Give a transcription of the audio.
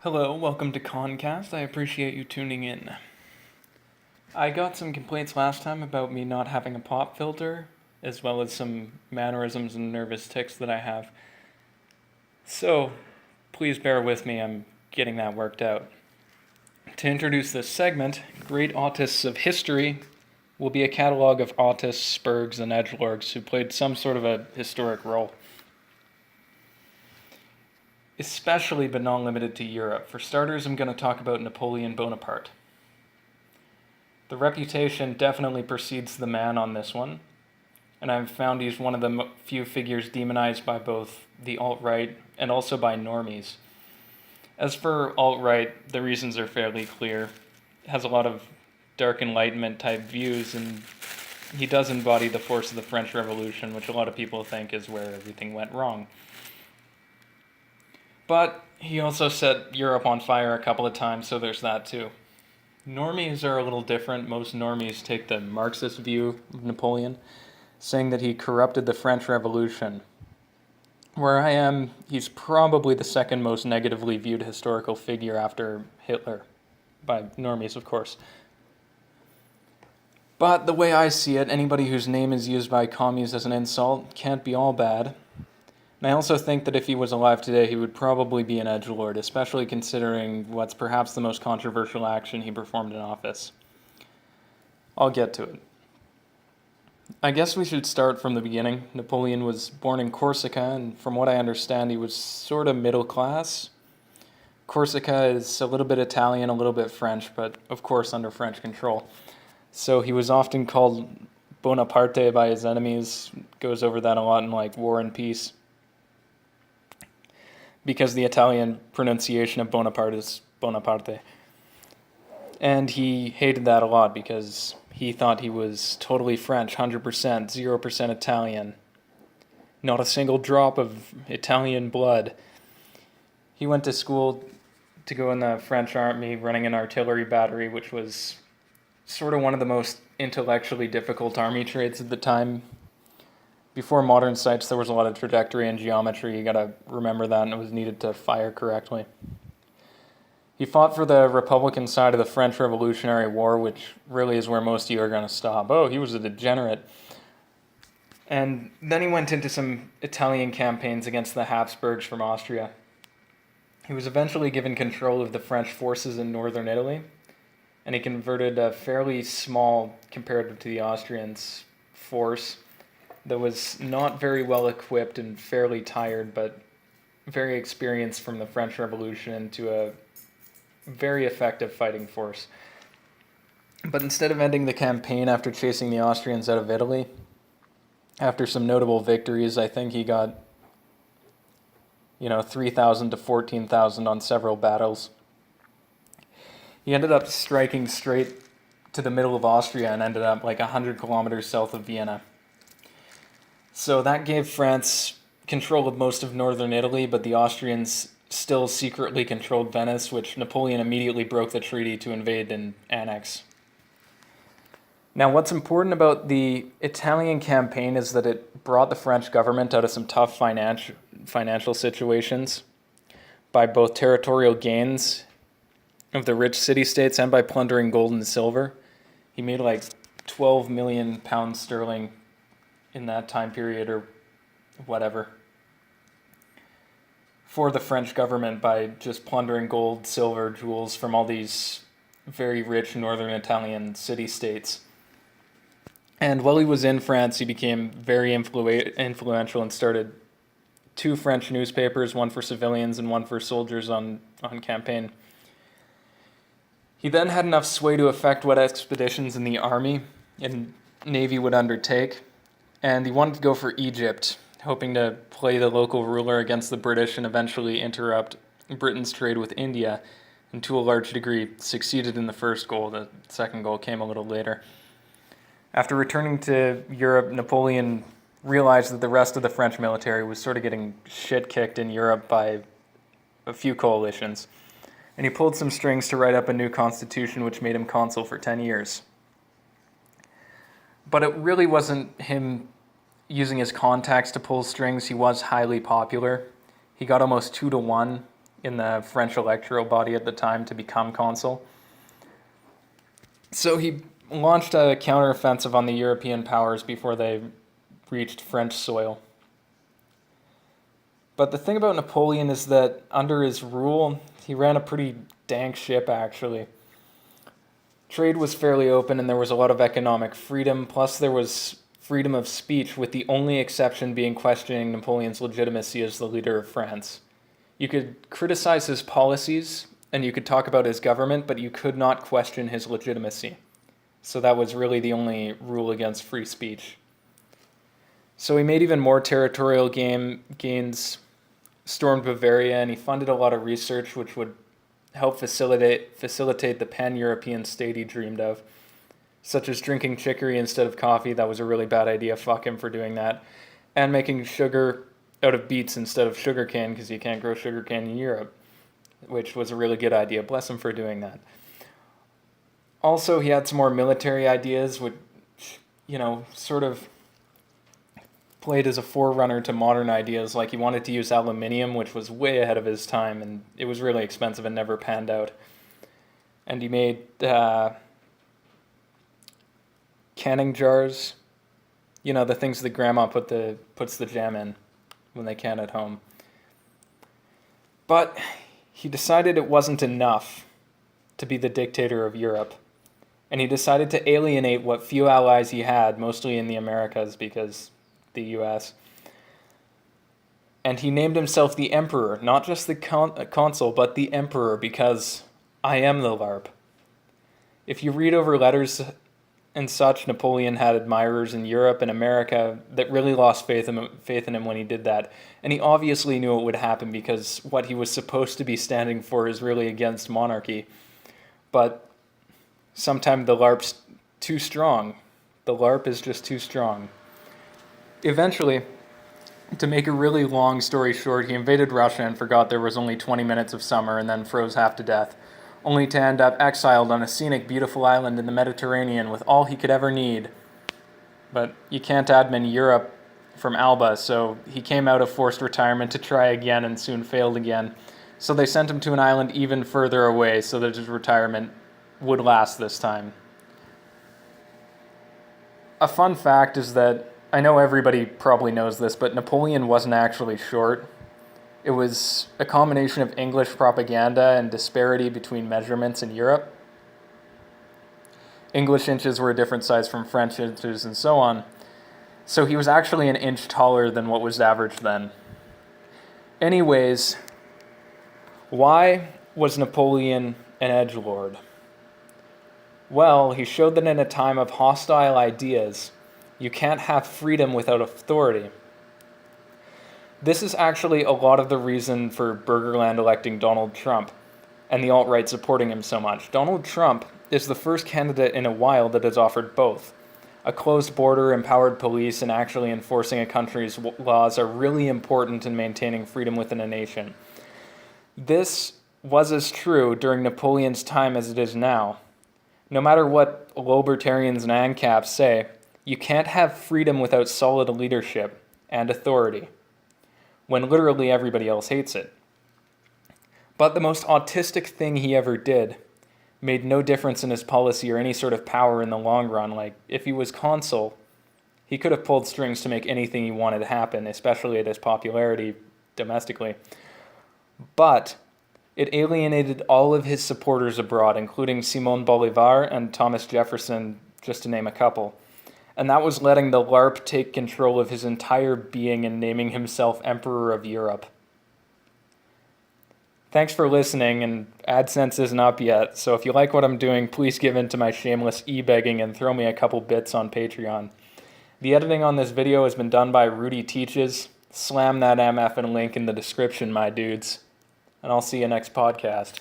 Hello, welcome to Conncast. I appreciate you tuning in. I got some complaints last time about me not having a pop filter, as well as some mannerisms and nervous tics that I have. So, please bear with me, I'm getting that worked out. To introduce this segment, Great Autists of History will be a catalog of autists, spurgs, and edgelords who played some sort of a historic role. Especially but not limited to Europe. For starters, I'm going to talk about Napoleon Bonaparte. The reputation definitely precedes the man on this one, and I've found he's one of the few figures demonized by both the alt-right and also by normies. As for alt-right, the reasons are fairly clear. He has a lot of dark Enlightenment type views, and he does embody the force of the French Revolution, which a lot of people think is where everything went wrong. But he also set Europe on fire a couple of times, so there's that too. Normies are a little different. Most normies take the Marxist view of Napoleon, saying that he corrupted the French Revolution. Where I am, he's probably the second most negatively viewed historical figure after Hitler, by normies, of course. But the way I see it, anybody whose name is used by commies as an insult can't be all bad. And I also think that if he was alive today, he would probably be an edgelord, especially considering what's perhaps the most controversial action he performed in office. I'll get to it. I guess we should start from the beginning. Napoleon was born in Corsica, and from what I understand, he was sort of middle class. Corsica is a little bit Italian, a little bit French, but of course under French control. So he was often called Bonaparte by his enemies. Goes over that a lot in like War and Peace, because the Italian pronunciation of Bonaparte is Bonaparte. And he hated that a lot because he thought he was totally French, 100%, 0% Italian. Not a single drop of Italian blood. He went to school to go in the French army, running an artillery battery, which was sort of one of the most intellectually difficult army trades at the time. Before modern sights, there was a lot of trajectory and geometry. You gotta remember that, and it was needed to fire correctly. He fought for the Republican side of the French Revolutionary War, which really is where most of you are gonna stop. Oh, he was a degenerate. And then he went into some Italian campaigns against the Habsburgs from Austria. He was eventually given control of the French forces in northern Italy, and he converted a fairly small, comparative to the Austrians, force that was not very well equipped and fairly tired, but very experienced from the French Revolution, into a very effective fighting force. But instead of ending the campaign after chasing the Austrians out of Italy, after some notable victories, I think he got 3,000 to 14,000 on several battles. He ended up striking straight to the middle of Austria and ended up like 100 kilometers south of Vienna. So that gave France control of most of northern Italy, but the Austrians still secretly controlled Venice, which Napoleon immediately broke the treaty to invade and annex. Now, what's important about the Italian campaign is that it brought the French government out of some tough financial situations by both territorial gains of the rich city-states and by plundering gold and silver. He made like 12 million pounds sterling in that time period, or whatever, for the French government by just plundering gold, silver, jewels from all these very rich northern Italian city-states. And while he was in France, he became very influential and started 2 French newspapers, one for civilians and one for soldiers on campaign. He then had enough sway to affect what expeditions in the army and navy would undertake, and he wanted to go for Egypt, hoping to play the local ruler against the British and eventually interrupt Britain's trade with India, and to a large degree succeeded in the first goal. The second goal came a little later. After returning to Europe, Napoleon realized that the rest of the French military was sort of getting shit-kicked in Europe by a few coalitions, and he pulled some strings to write up a new constitution which made him consul for 10 years. But it really wasn't him using his contacts to pull strings. He was highly popular. He got almost 2-1 in the French electoral body at the time to become consul. So he launched a counteroffensive on the European powers before they reached French soil. But the thing about Napoleon is that under his rule, he ran a pretty dank ship, actually. Trade was fairly open and there was a lot of economic freedom, plus there was freedom of speech, with the only exception being questioning Napoleon's legitimacy as the leader of France. You could criticize his policies and you could talk about his government, but you could not question his legitimacy. So that was really the only rule against free speech. So he made even more territorial gains, stormed Bavaria, and he funded a lot of research which would help facilitate the pan-European state he dreamed of, such as drinking chicory instead of coffee. That was a really bad idea. Fuck him for doing that. And making sugar out of beets instead of sugarcane, because you can't grow sugarcane in Europe, which was a really good idea. Bless him for doing that. Also, he had some more military ideas, which, sort of played as a forerunner to modern ideas. Like, he wanted to use aluminium, which was way ahead of his time, and it was really expensive and never panned out. And he made canning jars, the things that grandma puts the jam in when they can at home. But he decided it wasn't enough to be the dictator of Europe. And he decided to alienate what few allies he had, mostly in the Americas, because the US. And he named himself the Emperor, not just the consul, but the Emperor, because I am the LARP. If you read over letters and such, Napoleon had admirers in Europe and America that really lost faith in him when he did that. And he obviously knew it would happen, because what he was supposed to be standing for is really against monarchy. But sometimes the LARP's too strong. The LARP is just too strong. Eventually, to make a really long story short, he invaded Russia and forgot there was only 20 minutes of summer, and then froze half to death, only to end up exiled on a scenic, beautiful island in the Mediterranean with all he could ever need. But you can't admin Europe from Alba, so he came out of forced retirement to try again and soon failed again. So they sent him to an island even further away so that his retirement would last this time. A fun fact is that, I know everybody probably knows this, but Napoleon wasn't actually short. It was a combination of English propaganda and disparity between measurements in Europe. English inches were a different size from French inches and so on. So he was actually an inch taller than what was average then. Anyways, why was Napoleon an edgelord? Well, he showed that in a time of hostile ideas, you can't have freedom without authority. This is actually a lot of the reason for Burgerland electing Donald Trump and the alt-right supporting him so much. Donald Trump is the first candidate in a while that has offered both. A closed border, empowered police, and actually enforcing a country's laws are really important in maintaining freedom within a nation. This was as true during Napoleon's time as it is now. No matter what libertarians and ANCAPs say, you can't have freedom without solid leadership and authority, when literally everybody else hates it. But the most autistic thing he ever did made no difference in his policy or any sort of power in the long run. Like, if he was consul, he could have pulled strings to make anything he wanted happen, especially at his popularity domestically. But it alienated all of his supporters abroad, including Simón Bolívar and Thomas Jefferson, just to name a couple. And that was letting the LARP take control of his entire being and naming himself Emperor of Europe. Thanks for listening, and AdSense isn't up yet, so if you like what I'm doing, please give in to my shameless e-begging and throw me a couple bits on Patreon. The editing on this video has been done by Rudy Teaches. Slam that MF and link in the description, my dudes. And I'll see you next podcast.